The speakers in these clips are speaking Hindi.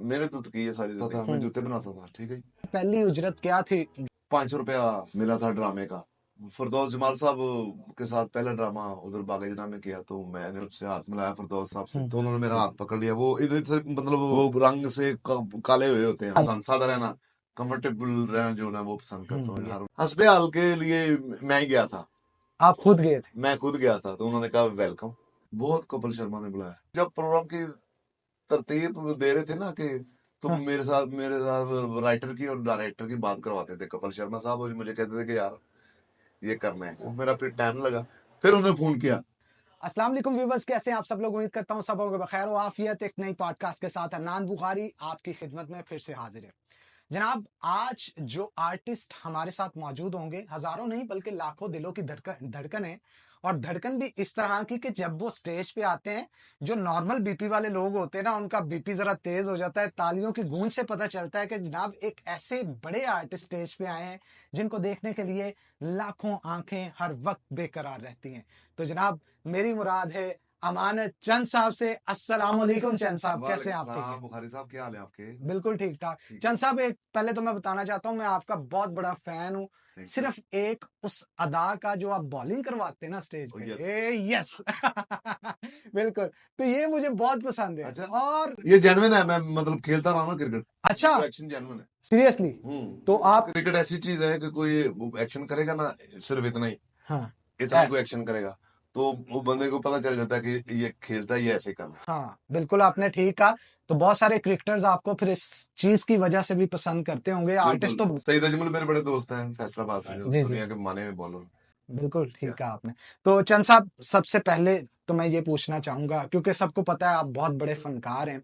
मैंने तो की है सारी जिंदगी। मैं जूते बनाता था, ठीक है। पहली उजरत क्या थी? 500 रुपया मिला था ड्रामे का। फिरदौस जमाल साहब के साथ पहला ड्रामा उधर बागाजना में किया, तो मैंने उससे हाथ मिलाया फिरदौस साहब से, तो उन्होंने मेरा हाथ पकड़ लिया। वो इधर से मतलब वो रंग से काले हुए होते हैं, सादा रहना, कंफर्टेबल रहना जो ना वो पसंद करता हूँ। हस्बे के लिए मैं ही गया था, आप खुद गए थे? मैं खुद गया था, तो उन्होंने कहा वेलकम। बहुत कपिल शर्मा ने बुलाया। जब प्रोग्राम की तरतीब दे रहे थे ना कि तुम मेरे साथ राइटर की और डायरेक्टर की बात करवाते थे कपिल शर्मा साहब, और मुझे कहते थे कि यार ये करना है। वो मेरा फिर टाइम लगा, फिर उन्होंने फोन किया। अस्सलाम वालेकुम व्यूअर्स, कैसे हैं आप सब लोग? उम्मीद करता हूँ सब लोग बखैर हो आफियत। एक नई पॉडकास्ट के साथ अदनान बुखारी आपकी खिदमत में फिर से हाजिर है। जनाब, आज जो आर्टिस्ट हमारे साथ मौजूद होंगे, हजारों नहीं बल्कि लाखों दिलों की धड़कन है। और धड़कन भी इस तरह की कि जब वो स्टेज पे आते हैं, जो नॉर्मल बीपी वाले लोग होते हैं ना, उनका बीपी जरा तेज हो जाता है। तालियों की गूंज से पता चलता है कि जनाब एक ऐसे बड़े आर्टिस्ट स्टेज पे आए हैं जिनको देखने के लिए लाखों आंखें हर वक्त बेकरार रहती हैं। तो जनाब, मेरी मुराद है अमानत चंद साहब से। अस्सलाम वालेकुम चंद साहब, कैसे हैं आप? ठीक है, बुखारी साहब, क्या हाल है आपके? बिल्कुल ठीक ठाक। चंद साहब, एक पहले तो मैं बताना चाहता हूँ, मैं आपका बहुत बड़ा फैन हूँ। सिर्फ एक उस अदा का जो आप बॉलिंग करवाते हैं ना स्टेज पे, यस बिल्कुल, तो ये मुझे बहुत पसंद है। अच्छा, और ये जेन्युइन है, मैं मतलब खेलता रहा ना क्रिकेट। अच्छा, एक्शन जेन्युइन है, सीरियसली? तो आप क्रिकेट ऐसी चीज है कि कोई एक्शन करेगा ना, सिर्फ इतना ही, हाँ इतना ही कोई एक्शन करेगा, तो वो बंदे को पता चल जाता है कि ये खेलता है, ये ऐसे कर रहा है। हाँ, बिल्कुल आपने ठीक कहा। तो बहुत सारे क्रिकेटर्स आपको फिर इस चीज की वजह से भी पसंद करते होंगे। आर्टिस्ट तो सईद अजमल मेरे बड़े दोस्त हैं फैसलाबाद से, जो जी जी, दुनिया के माने हुए बॉलर। बिल्कुल ठीक कहा आपने। तो चंद साहब, सबसे पहले तो मैं ये पूछना चाहूंगा, क्योंकि सबको पता है आप बहुत बड़े फनकार हैं।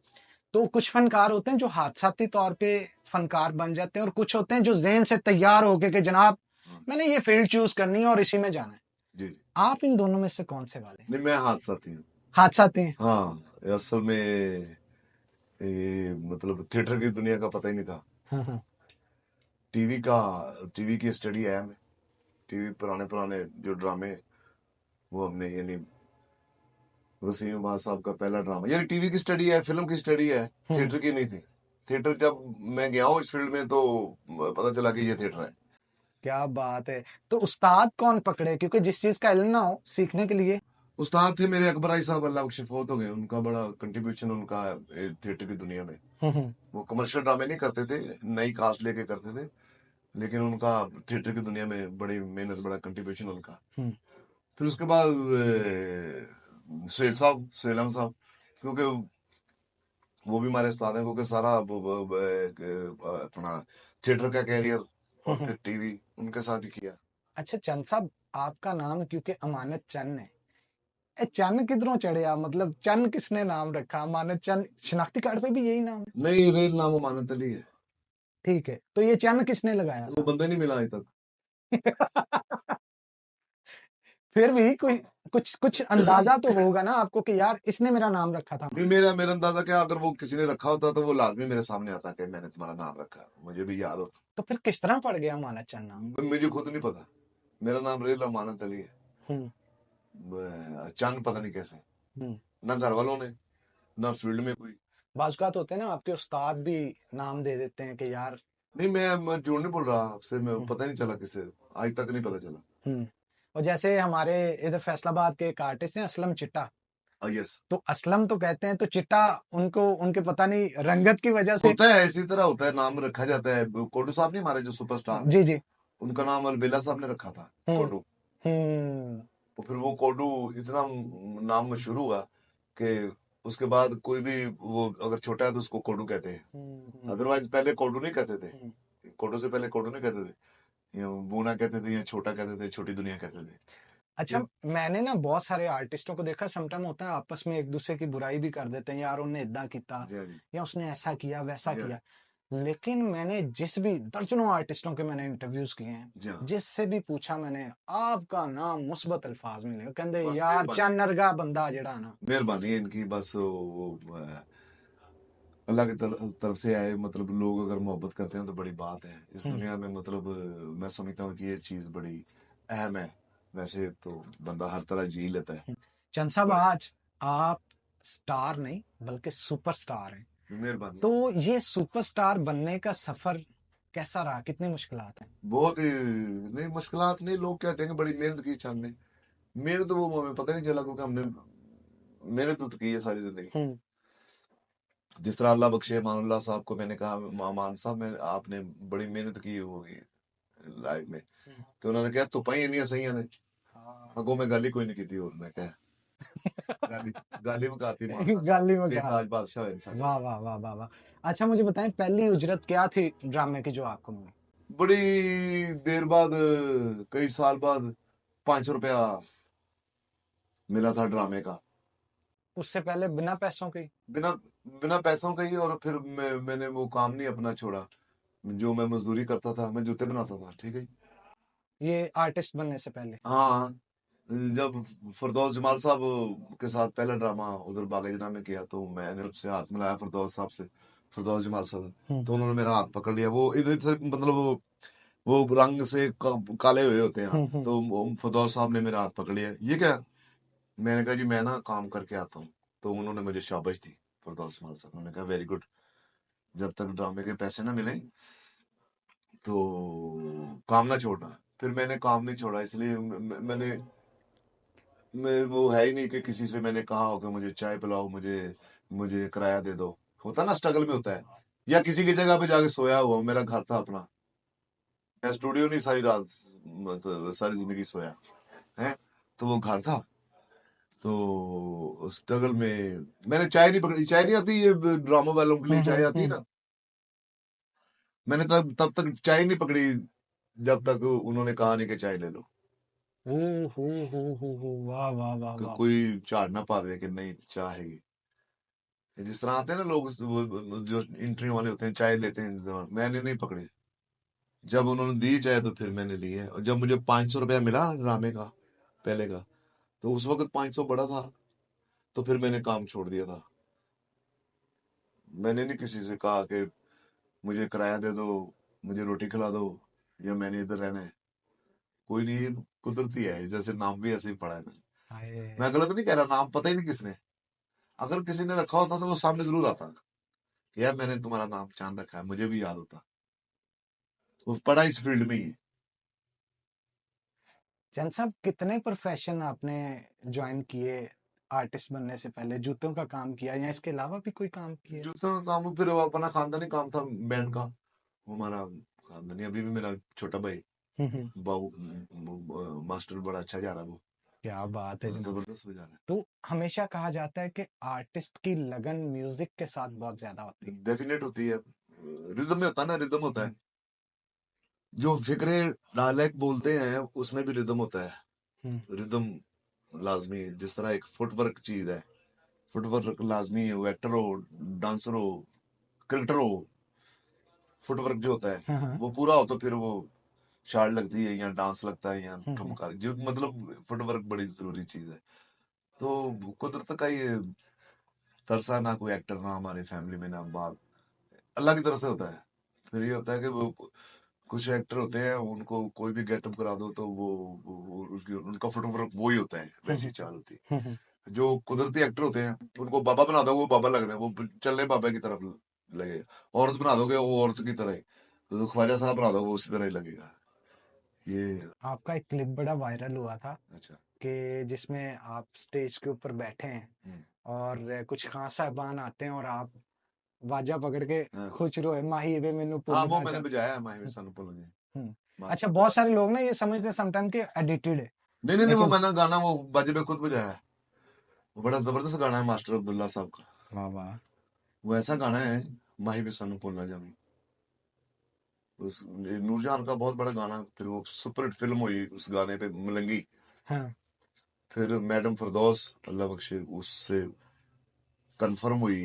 तो कुछ फनकार होते हैं जो हादसाती तौर पे फनकार बन जाते हैं, और कुछ होते हैं जो ज़हन से तैयार होके कि जनाब मैंने ये फील्ड चूज करनी है और इसी में जाना है। जी जी। आप इन दोनों में से कौन से वाले हैं? नहीं, मैं हादसाती हूँ। हादसाती हैं? हाँ, असल में ये मतलब थिएटर की दुनिया का पता ही नहीं था। हाँ हाँ। टीवी की स्टडी है हमें। टीवी पुराने पुराने जो ड्रामे, वो हमने यानी वसीम अब्बास साहब का पहला ड्रामा, यानी टीवी की स्टडी है, फिल्म की स्टडी है, थिएटर की नहीं थी। थिएटर जब मैं गया हूँ इस फील्ड में, तो पता चला कि ये थिएटर है। क्या बात है! तो उस्ताद कौन पकड़े, क्योंकि जिस चीज का इल्म ना हो सीखने के लिए। उस्ताद थे मेरे अकबर आई साहब, अल्लाह बख्शे, फौत हो गए। उनका बड़ा कंट्रीब्यूशन उनका थिएटर की दुनिया में। वो कमर्शियल ड्रामे नहीं करते थे, नई कास्ट लेके करते थे, लेकिन उनका थिएटर की दुनिया में बड़ी मेहनत, बड़ा कंट्रीब्यूशन उनका। फिर उसके बाद सुहेल साहब, सुहेल अहमद साहब, क्योंकि वो भी हमारे उस्ताद हैं, क्योंकि सारा अपना थिएटर का कैरियर और फिर टीवी उनके साथ ही किया। अच्छा चंद साहब, आपका नाम क्योंकि अमानत चंद है, ए चंद किधरों चढ़े आप? मतलब चंद किसने नाम रखा? अमानत चंद शनाख्ती कार्ड पे भी यही नाम है? नहीं, रेल नाम अमानत अली है। ठीक है, तो ये चंद किसने लगाया वो साहब? बंदा नहीं मिला आज तक। फिर भी कोई कुछ कुछ अंदाजा तो होगा ना आपको कि यार इसने मेरा नाम रखा था। नहीं, मेरा अंदाजा क्या, अगर वो किसी ने रखा होता तो वो लाजमी मेरे सामने आता कि मैंने तुम्हारा नाम रखा, मुझे भी याद होता। तो फिर किस तरह पड़ गया अमानत चंद नाम? मुझे खुद नहीं पता, मेरा नाम रेल अमानत अली है। हम्म चंद पता नहीं कैसे, हम्म। ना घर वालों ने, ना फील्ड में कोई। बाजुकात होते हैं ना, आपके उस्ताद भी नाम दे देते हैं कि यार। नहीं, मैं झूठ नहीं बोल रहा आपसे, मैं पता नहीं चला किसे, आज तक नहीं पता चला। और जैसे हमारे इधर फैसलाबाद के एक आर्टिस्ट हैं असलम चिट्टा, यस, तो असलम तो कहते हैं, तो चिट्टा उनको उनके पता नहीं रंगत की वजह से होता है, इसी तरह होता है, नाम रखा जाता है। कोडू साहब नहीं, हमारे जो सुपरस्टार, जी जी। उनका नाम अलबेला साहब ने रखा था, कोडू। हम्म। तो फिर वो कोडू इतना नाम मशहूर हुआ कि उसके बाद कोई भी वो अगर छोटा है तो उसको कोडू कहते हैं। अदरवाइज पहले कोडू नहीं कहते थे, कोडू से पहले कोडू नहीं कहते थे, या बूना कहते थे, या छोटा कहते थे, छोटी दुनिया कहते थे। अच्छा, मैंने ना बहुत सारे आर्टिस्टों को देखा, समटाइम होता है आपस में एक दूसरे की बुराई भी कर देते हैं, यार उन्हें इदा किया जी हाँ जी। या उसने ऐसा किया वैसा जी हाँ किया। लेकिन मैंने जिस भी दर्जनों आर्टिस्टों के मैंने इंटरव्यूज किए हैं, जी हाँ। जिससे भी पूछा मैंने, आपका नाम मुस्बत अल्फाज में लिया, कहते बस यार मेहरबानी, चंद नरगा बंदा जड़ा ना। मेहरबानी है इनकी, बस वो अल्लाह की तरफ से आए, मतलब लोग अगर मोहब्बत करते हैं तो बड़ी बात है इस दुनिया में। मतलब मैं समझता हूँ कि ये चीज बड़ी अहम है। वैसे तो बंदा हर तरह जी लेता है। चंद साहब, आज आप स्टार नहीं बल्कि सुपरस्टार हैं। मेहरबानी। तो ये सुपरस्टार बनने का सफर कैसा रहा, कितनी मुश्किलात हैं? बहुत ही नहीं मुश्किलात नहीं, लोग कहते हैं कि बड़ी मेहनत की हमने। मेहनत वो हमें पता नहीं चला क्योंकि हमने मेहनत तो की है सारी जिंदगी। हम्म। जिस तरह अल्लाह बख्शे अमानुल्लाह साहब को मैंने कहा, अमान साहब में आपने बड़ी मेहनत की होगी लाइफ में, तो उन्होंने कहा तो पाई नहीं सही ने हाँ। अगो मैं गाली कोई नहीं की थी, और मैं कहा गाली गाली मकाती मानता साहब गाली में के कहा। ताज बादशाह है इंसान। वाह वाह वाह वाह वाह। अच्छा मुझे बताएं, पहली उजरत क्या थी ड्रामे की जो आपको मिली? बड़ी देर बाद, कई साल बाद 500 रुपया मिला था ड्रामे का। उससे पहले बिना पैसों के? बिना बिना पैसों का ही। और फिर मैंने वो काम नहीं अपना छोड़ा जो मैं मजदूरी करता था, मैं जूते बनाता था, ठीक है। ये आर्टिस्ट बनने से पहले? हाँ, जब फिरदौस जमाल साहब के साथ पहला ड्रामा उधर बागा जना में किया, तो मैंने उससे हाथ मिलाया फिरदौस साहब से, फिरदौस जमाल साहब, तो उन्होंने मेरा हाथ पकड़ लिया। वो इधर से मतलब वो रंग से काले हुए होते हैं हाथ, तो फिरदौस साहब ने मेरा हाथ पकड़ लिया, ये क्या। मैंने कहा जी मैं ना काम करके आता हूँ, तो उन्होंने मुझे शाबाश दी। फिरदौस जमाल साहब उन्होंने कहा वेरी गुड, जब तक ड्रामे के पैसे ना मिले तो काम ना छोड़ना। फिर मैंने काम नहीं छोड़ा, इसलिए मैंने मैं वो है ही नहीं कि किसी से मैंने कहा हो कि मुझे चाय पिलाओ, मुझे मुझे किराया दे दो। होता ना स्ट्रगल में होता है, या किसी की जगह पे जाके सोया हुआ, मेरा घर था अपना, मैं स्टूडियो नहीं सारी रात, मतलब सारी जिंदगी सोया है, तो वो घर था। तो स्ट्रगल में मैंने चाय नहीं पकड़ी, चाय नहीं आती ये ड्रामा वालों के लिए चाय आती है ना, मैंने तब तब तक चाय नहीं पकड़ी जब तक उन्होंने कहा नहीं कि चाय ले लो, वाह वाह वाह कि वाह। कोई झाड़ ना पावे कि नहीं चाय है। जिस तरह आते हैं ना लोग जो इंटरव्यू वाले होते हैं चाय लेते हैं, मैंने नहीं पकड़ी। जब उन्होंने दी चाय तो फिर मैंने ली है। और जब मुझे 500 रुपया मिला ड्रामे का पहले का, तो उस वक्त 500 बड़ा था, तो फिर मैंने काम छोड़ दिया था। मैंने नहीं किसी से कहा कि मुझे किराया दे दो, मुझे रोटी खिला दो, या मैंने इधर रहना है। कोई नहीं, कुदरती है, जैसे नाम भी ऐसे ही पड़ा है मैंने। मैं हाय। गलत नहीं कह रहा, नाम पता ही नहीं किसने। अगर किसी ने रखा होता तो वो सामने जरूर आता कि यार मैंने तुम्हारा नाम पहचान रखा है, मुझे भी याद होता। वो पढ़ा इस फील्ड में ही है। चंद साहब, कितने प्रोफेशन आपने ज्वाइन किए आर्टिस्ट बनने से पहले? जूतों का काम किया या इसके अलावा भी कोई काम किया? जूतों का काम फिर वो अपना खानदानी काम था, बैंड का। वो हमारा खानदानी, अभी भी मेरा छोटा भाई हम्म। बाबू मास्टर बड़ा अच्छा जा रहा है, वो क्या बात है जनाब। जबरदस्त बजा रहा तो हमेशा कहा जाता है कि आर्टिस्ट की लगन म्यूजिक के साथ बहुत ज्यादा होती है। डेफिनेट होती है, रिदम में होता है ना, रिदम होता है। है। जो फिक्रे डायलेक्ट बोलते हैं उसमें भी रिदम होता हम्म। है। रिदम लाजमी है, जिस तरह एक फुटवर्क चीज है, फुटवर्क लाजमी है। वो एक्टर हो, डांसर हो, क्रिकेटर हो, फुटवर्क जो होता है हाँ हाँ। वो पूरा हो तो फिर वो शाड़ लगती है, या डांस लगता है, या हम्म। ठुमका, जो मतलब फुटवर्क बड़ी जरूरी चीज है। तो कुदरत का ये तरसा, ना कोई एक्टर ना हमारी फैमिली में ना बात, अल्लाह की तरफ से होता है। फिर ये होता है कि वो कुछ एक्टर होते हैं, उनको कोई भी गेटअप करा दो तो उनका फुटवर्क वो ही होता है, वैसी चाल होती हम्म। है। जो कुदरती एक्टर होते हैं उनको बाबा बना दो, वो बाबा लग रहे हैं, वो चलने बाबा की तरफ लगेगा। औरत बना दोगे वो औरत की तरह ही, तो ख्वाजा साहब बना दो वो उसी तरह ही लगेगा। ये आपका एक क्लिप बड़ा वायरल हुआ था अच्छा। कि जिसमें आप स्टेज के ऊपर बैठे हैं हम्म, और कुछ खां साहबान आते हैं और आप वाजा पकड़ के हाँ खुश रहो माही वे मैनू हाँ, भुल वो ना मैंने जा। बजाया है माही में सन पुल जी। हम्म। बस अच्छा, बहुत सारे लोग ना ये समझते हैं समटाइम के एडिटेड है, नहीं नहीं नहीं, वो लेकिन मैंने गाना वो बाजे पे खुद बजाया है। वो बड़ा जबरदस्त गाना है मास्टर अब्दुल्ला साहब का। वाह वाह। वो ऐसा गाना है, माही पे सन पुल ना जामी। उस नूरजहान का बहुत बड़ा गाना, फिर वो सुपरहिट फिल्म हुई उस गाने पे, मलंगी। हाँ फिर मैडम फिरदौस अल्लाह बख्शे उससे कंफर्म हुई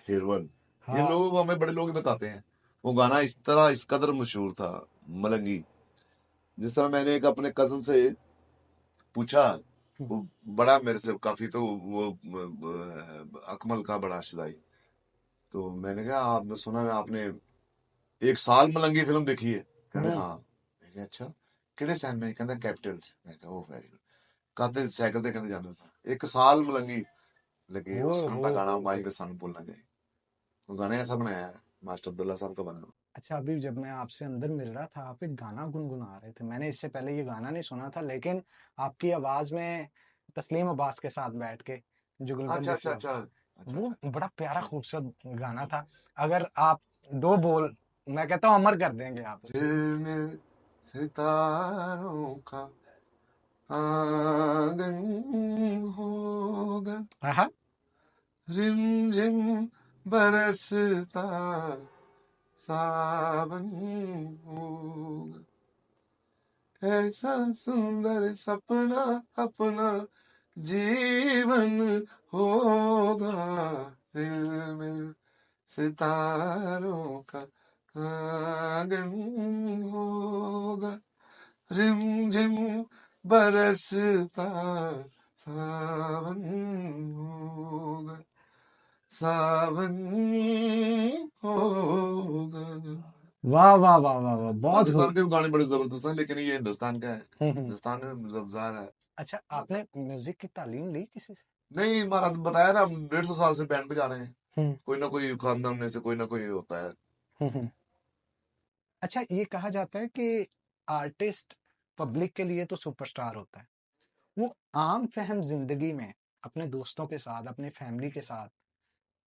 हिरवन। ये हाँ। लोग हमें बड़े लोग ही बताते हैं। वो गाना इस तरह इस कदर मशहूर था, मलंगी। जिस तरह मैंने एक अपने कजन से पूछा, हम्म। वो बड़ा मेरे से काफी, तो वो अकमल का बड़ा शिदाई, तो मैंने कहा आपने सुना है आपने एक साल मलंगी फिल्म देखी है? कहते हाँ। मैं कहा अच्छा, ਕਿਹੜੇ ਸੈਨ में? कहता कैपिटल। मैं कहा ओ वेरी गुड। कहते साइकिल ਤੇ ਕਹਿੰਦੇ ਜਾਂਦਾ था एक साल मलंगी लगे। ओ उस फिल्म हो का गाना हो माही के सन भूलना जाए। वो गाने ऐसा बनाया है, मास्टर अब्दुल्ला साहब का बना। अच्छा, अभी जब मैं आपसे अंदर मिल रहा था, आप एक गाना गुनगुना रहे थे। मैंने इससे पहले ये गाना नहीं सुना था, लेकिन आपकी आवाज़ में तस्लीम अब्बास के साथ बैठ के अच्छा जुगलबंदी अच्छा से अच्छा अच्छा वो अच्छा। बड़ा प्यारा खूबसूरत गाना था। अगर आप 2 बोल मैं कहता हूँ अमर कर देंगे आप उसे। दिल में सितारों का आंगन होगा, हाँ, हाँ। रिम झिम बरसता सावन होगा, ऐसा सुंदर सपना अपना जीवन होगा, दिल में सितारों का आंगन होगा, रिम झिम बरसता सावन होगा, सावन होगा। वाह, वाह, वाह, वाह, वाह! बहुत पाकिस्तान खूब। के भी गाने बड़े जबरदस्त हैं, लेकिन ये हिंदुस्तान का है। हुँ, हुँ। हिंदुस्तान में जबजार है। अच्छा, आपने म्यूज़िक की तालीम ली किसी से? नहीं, हमारा तो बताया ना, हम 150 साल से बैंड बजा रहे हैं। हुँ, कोई ना कोई खानदान में से कोई ना कोई होता है। हुँ, हुँ। अच्छा, ये कहा जाता है कि आर्टिस्ट पब्लिक के लिए तो सुपरस्टार होता है। वो आम-फ़हम ज़िंदगी में अपने दोस्तों के साथ, अपनी फ़ैमिली के साथ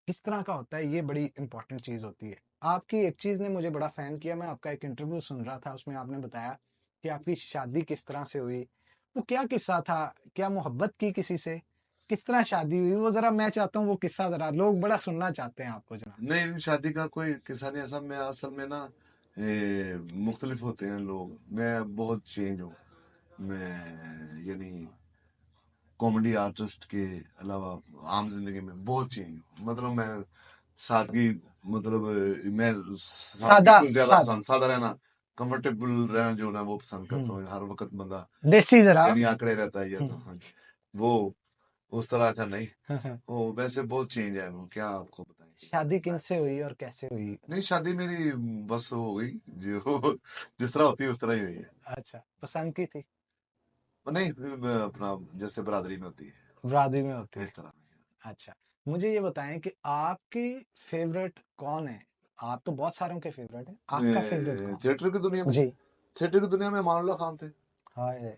किस तरह का होता है, ये बड़ी इम्पोर्टेंट चीज़ होती है। आपकी एक चीज़ ने मुझे बड़ा फ़ैन किया, मैं आपका एक इंटरव्यू सुन रहा था, उसमें आपने बताया कि आपकी शादी किस तरह से हुई। वो क्या किस्सा था? क्या मोहब्बत की किसी से? किस तरह शादी हुई? वो ज़रा मैं चाहता हूँ वो किस्सा ज़रा लोग बड़ा सुनना चाहते हैं आपको जनाब। नहीं, शादी का कोई किस्सा नहीं ऐसा। मैं असल में ना मुख्तलिफ होते हैं लोग, मैं बहुत चेंज हूँ। मैं यानी कॉमेडी आर्टिस्ट के अलावा आम जिंदगी में बहुत चेंज हूँ। मतलब मैं सादगी, मतलब मैं सादगी सादा को ज्यादा सादा। पसंद, सादा रहना, कंफर्टेबल रहना जो ना वो पसंद करता हुँ, हूँ। हर वक्त बंदा देसी ज़रा। यानी आंकड़े रहता है या हुँ, तो, हाँ जी, वो उस तरह का नहीं। हाँ, हाँ। वो वैसे बहुत चेंज है, वो क्या आपको बताएं। शादी किनसे हुई और कैसे हुई? नहीं, शादी मेरी बस हो गई जो जिस तरह होती है उस तरह ही हुई है। अच्छा, पसंद की थी? और नहीं, फिर अपना जैसे बरादरी में होती बरादरी में होती है है। इस तरह। अच्छा, मुझे ये बताएँ कि आपकी फ़ेवरेट कौन है? आप तो बहुत सारों के फ़ेवरेट हैं, आपका फ़ेवरेट कौन? थिएटर की दुनिया में, जी। थिएटर की दुनिया में अमानुल्लाह खान थे। हाय!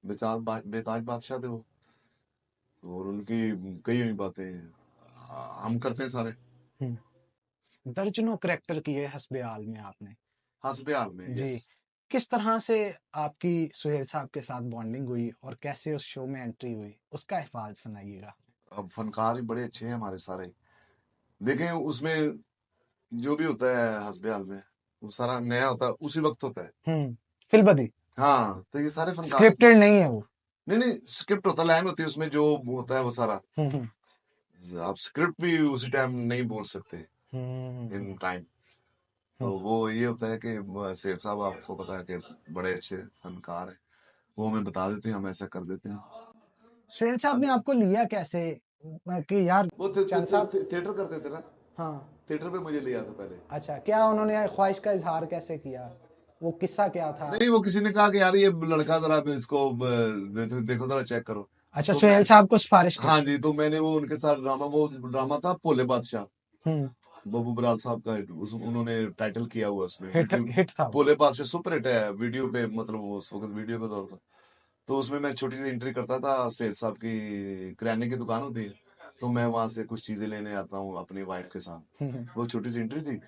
बेताज बादशाह थे वो। और उनकी कई हुई बातें हम करते हैं सारे। हुँ, दर्जनों करैक्टर किए हस्बे आल में आपने। हंसबे हाल में, जी, यस। किस तरह से आपकी सुहेल साहब के साथ बॉन्डिंग हुई और कैसे उस शो में एंट्री हुई? उसका अहवाल सुनाइएगा। अब फनकार ही बड़े अच्छे हैं हमारे सारे। देखें उसमें जो भी होता है हंसबे हाल में, वो सारा नया होता है, उसी वक्त होता है। हुँ, फिल्बदी हाँ, तो ये सारे फनकार। स्क्रिप्टेड नहीं है वो। नहीं नहीं, स्क्रिप्ट होता है, लाइन होती है उसमें जो होता है वो सारा। हुँ, हुँ। आप स्क्रिप्ट भी उसी टाइम नहीं बोल सकते हुँ, इन हुँ, टाइम। हुँ। तो वो ये होता है कि शेर साहब, आपको पता है कि बड़े अच्छे फनकार हैं, वो हमें बता देते हैं, हम ऐसा कर देते हैं। सुहेल साहब ने आपको लिया कैसे? कि यार वो चंद साहब। थिएटर करते थे ना, हाँ। थिएटर पे मुझे लिया था पहले। अच्छा, क्या उन्होंने ख्वाहिश का इज़हार कैसे किया? वो किस्सा क्या था? नहीं, वो किसी ने कहा कि यार ये लड़का जरा इसको देखो जरा, चेक करो। अच्छा, तो मैं, सुहेल साहब को सिफ़ारिश की। हाँ जी, तो मैंने वो उनके साथ ड्रामा, वो ड्रामा था भोले बादशाह, हुँ, बबू बराल साहब का, उन्होंने टाइटल किया हुआ उसमें हिट वीडियो। हिट था वो। भोले बादशाह सुपर हिट है वीडियो पे, मतलब वो उस वक्त वीडियो का दौर था। तो उसमें मैं छोटी सी एंट्री करता था। सेठ साहब की किराने की दुकान होती है, तो मैं वहां से कुछ चीजें लेने आता हूँ अपनी वाइफ के साथ। हुँ, हुँ। वो छोटी सी एंट्री थी।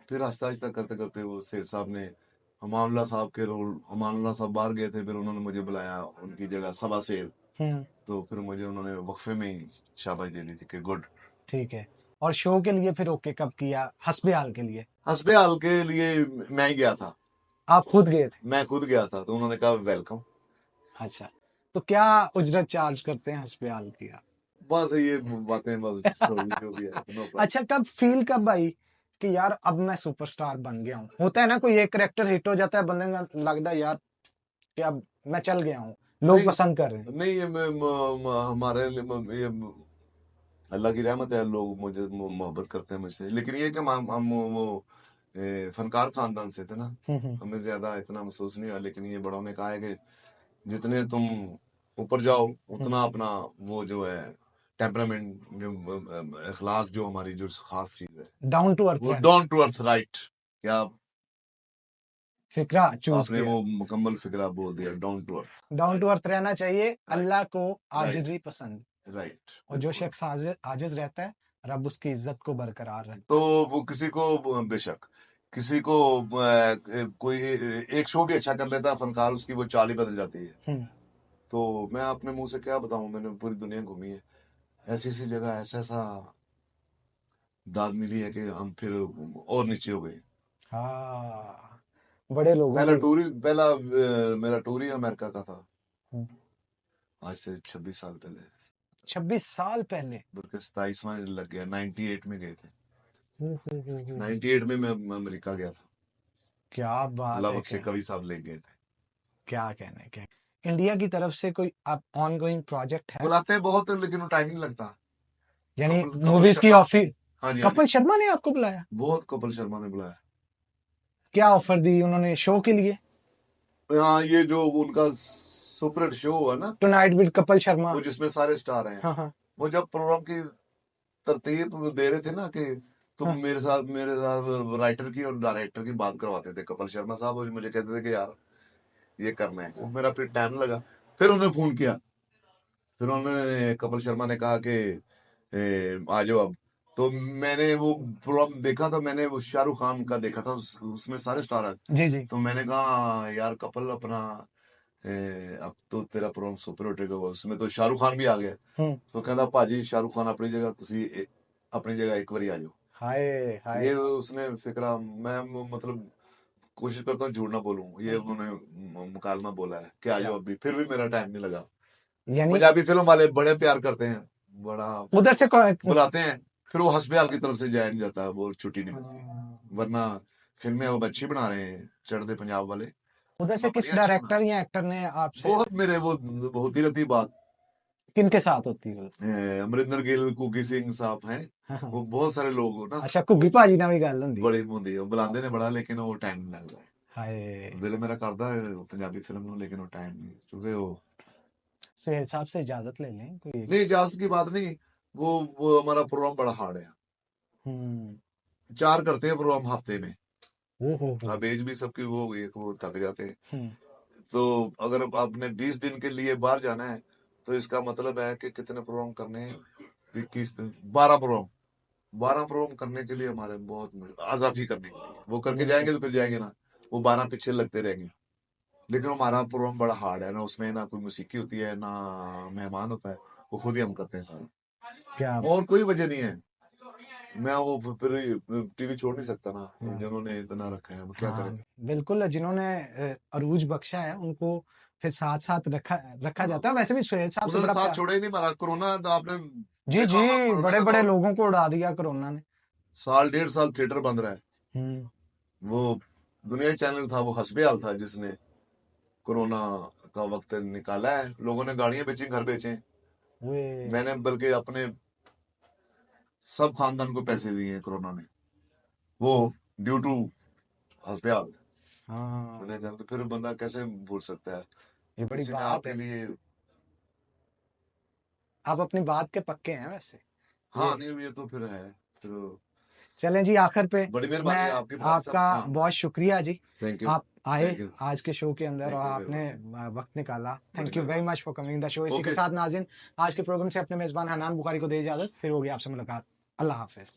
फिर आहिस्ता आहिस्ता करते करते वो सेठ साहब ने अमानुल्लाह साहब के रोल, अमानुल्लाह साहब बाहर गए थे, फिर उन्होंने मुझे बुलाया उनकी जगह सभा शेर। हुँ, तो फिर मुझे उन्होंने वक्फे में ही शाबाश दे दी थी कि गुड। ठीक है। और शो के लिए फिर ओके कब किया? हस्बे हाल के लिए? हसबे हाल के लिए मैं ही गया था। आप खुद गए थे? मैं खुद गया था, तो उन्होंने कहा वेलकम। अच्छा, तो क्या उजरत चार्ज करते हैं हस्बे हाल की आप? बस ये बातें, बस स्टोरी जो भी है, नो प्रॉब्लम। अच्छा, कब फ़ील कब आई कि यार अब मैं सुपरस्टार बन गया हूँ? होता है ना कोई एक करैक्टर हिट हो जाता है, बंदे को लगता है यार कि अब मैं चल गया हूँ, लोग नहीं पसंद कर रहे हैं। नहीं, ये हमारे लिए ये अल्लाह की रहमत है, लोग मुझे मोहब्बत करते हैं मुझसे। लेकिन ये कि हम वो फनकार खानदान से थे ना, हुँ, हुँ। हमें ज्यादा इतना महसूस नहीं हुआ। लेकिन ये बड़ों ने कहा है कि जितने तुम ऊपर जाओ हुँ, उतना अपना वो जो है टेम्परामेंट, अखलाक जो हमारी जो खास चीज है डाउन टू अर्थ वो रहना, डाउन टू अर्थ, राइट। क्या फिक्रा चूज आपने किया। वो मुकम्मल फिक्रा बोल दिया, down to earth. Down to earth रहना चाहिए। अल्लाह को राइट आजिजी पसंद, राइट, और जो बिल्कुल। शख्स आजिज रहता है, रब उसकी इज्जत को बरकरार रखता तो वो किसी को बेशक किसी को कोई एक शो भी अच्छा कर लेता है फनकार, उसकी वो चाल ही बदल जाती है। है। तो मैं अपने मुंह से क्या बताऊं, मैंने पूरी दुनिया घूमी है, ऐसी ऐसी जगह ऐसा ऐसा दाद मिली है कि हम फिर और नीचे हो गए। हाँ, बड़े लोगों के। पहला मेरा टूर ही अमेरिका का था, हम्म, आज से 26 साल पहले, 26 साल पहले। बल्कि 27वां लग गया। 98 में गए थे, हम्म। 98 में मैं अमेरिका गया था। क्या बात अल्लाह है, बख्शे, क्या कवि साहब ले गए थे। क्या कहना है, क्या इंडिया की तरफ से कोई आप ऑनगोइंग प्रोजेक्ट है? बुलाते हैं बहुत, लेकिन वो टाइम नहीं लगता। यानी कपिल मूवीज की शर्मा, ऑफर? हाँ जी हाँ जी, कपिल शर्मा ने आपको बुलाया? बहुत कपिल शर्मा ने बुलाया। क्या ऑफर दी उन्होंने शो के लिए? हाँ, ये जो उनका सुपर हिट शो है ना, टुनाइट विद कपिल शर्मा। वो जिसमें सारे स्टार हैं, हाँ हाँ वो जब प्रोग्राम की तरतीब दे रहे थे ना कि तुम हाँ। मेरे साथ राइटर की और डायरेक्टर की बात करवाते थे कपिल शर्मा साहब, और मुझे कहते थे कि यार ये करना है। वो मेरा फिर टाइम लगा, फिर उन्होंने फोन किया, फिर उन्होंने कपिल शर्मा ने कहा कि आ जाओ अब। तो मैंने वो प्रोग्राम देखा था, मैंने वो शाहरुख खान का देखा था, उसमें सारे स्टार हैं। जी जी। तो मैंने कहा यार कपिल अपना अब तो तेरा प्रोग्राम सुपर हिट होगा, उसमें तो शाहरुख खान भी आ गया। हम्म। तो कहता भाजी शाहरुख खान अपनी जगह, तुसी अपनी जगह एक बारी आ जाओ। हाय हाय। ये उसने फिक्रा, मैं मतलब कोशिश करता हूँ झूठ ना बोलूं, ये उन्होंने मुकालमा बोला है कि आ क्या जाओ अभी, फिर भी मेरा टाइम नहीं लगा। यानी पंजाबी फिल्म वाले बड़े प्यार करते हैं, बड़ा उधर से बुलाते हैं, फिर वो हस्बयाल की तरफ से जाया नहीं जाता, वो छुट्टी नहीं मिलती। वरना फिल्में वो अच्छी बना रहे हैं चढ़ते पंजाब वाले, उधर से फिल्में किस बड़ी अच्छी बना डायरेक्टर रहे या एक्टर ने हैं। आपसे? बहुत मेरे वो होती रहती बात। किन के साथ होती है? अमरिंदर गिल, कुकी सिंह साहब हैं, हाँ हाँ। वो बहुत सारे लोग हो ना, अच्छा, घुग्गी भाजी ਨਾਲ ਵੀ ਗੱਲ ਹੁੰਦੀ? बड़ी होंदी है, बुलाते ने बड़ा, लेकिन वो टाइम नहीं लगता। हाय। दिल मेरा करता है पंजाबी फिल्म में, लेकिन वो टाइम नहीं, क्योंकि वो सुहेल साहब से इजाजत ले लें कोई। नहीं, इजाजत की बात नहीं, वो हमारा प्रोग्राम बड़ा हार्ड है। हम्म। 4 करते हैं प्रोग्राम हफ्ते में। हो। अब एज भी सबकी वो हो गई है कि वो थक जाते हैं। हम्म। तो अगर आपने 20 दिन के लिए बाहर जाना है, तो इसका मतलब है कि कितने प्रोग्राम करने हैं, 21 दिन, 12 प्रोग्राम। 12 प्रोग्राम करने के लिए हमारे बहुत आजाफी करने के लिए, वो करके जाएंगे तो फिर जाएंगे ना, वो 12 पीछे लगते रहेंगे। लेकिन हमारा प्रोग्राम बड़ा हार्ड है ना, उसमें ना कोई मौसीकी होती है ना मेहमान होता है, वो खुद ही हम करते हैं सारा, क्या? और कोई वजह नहीं है। मैं वो फिर टीवी छोड़ नहीं सकता ना, हाँ जिन्होंने इतना रखा है, हम क्या करें। हाँ, बिल्कुल। जिन्होंने अरूज बख्शा है उनको फिर साथ साथ रखा रखा हाँ, जाता है। वैसे भी सुहेल साहब से उन्होंने बड़ा साथ प्यार। छोड़ा ही नहीं, मारा कोरोना तो आपने जी देखा जी, होगा, कोरोना बड़े का बड़े दौर, लोगों को उड़ा दिया कोरोना ने। साल 1.5 साल थिएटर बंद रहा है। हम्म। वो दुनिया चैनल था, वो हसबे था जिसने कोरोना का वक्त निकाला है। लोगों ने गाड़ियां बेची, घर बेचे, वे। मैंने बल्कि अपने सब खानदान को पैसे दिए हैं कोरोना ने, वो ड्यू टू हसबे। हाँ, दुनिया चैनल, तो फिर बंदा कैसे भूल सकता है। ये बड़ी किसी ने बात आपके है। लिए, आप अपनी बात के पक्के हैं वैसे। ये हाँ नहीं, ये तो फिर है, फिर चलें जी, आखिर पे बड़ी मेहरबानी है मैं आपकी भाई साहब। आपका हाँ, बहुत शुक्रिया जी। थैंक यू, आप आए थैंक यू, आज के शो के अंदर और थैंक यू वेरी आपने मच, वक्त निकाला। बड़ी थैंक यू वेरी मेहरबानी। Much for coming the show. इसी के ओके। साथ नाज़रीन, आज के प्रोग्राम से अपने मेज़बान हनान बुखारी को दे इजाज़त। फिर होगी आपसे मुलाकात। अल्लाह हाफ़िज़।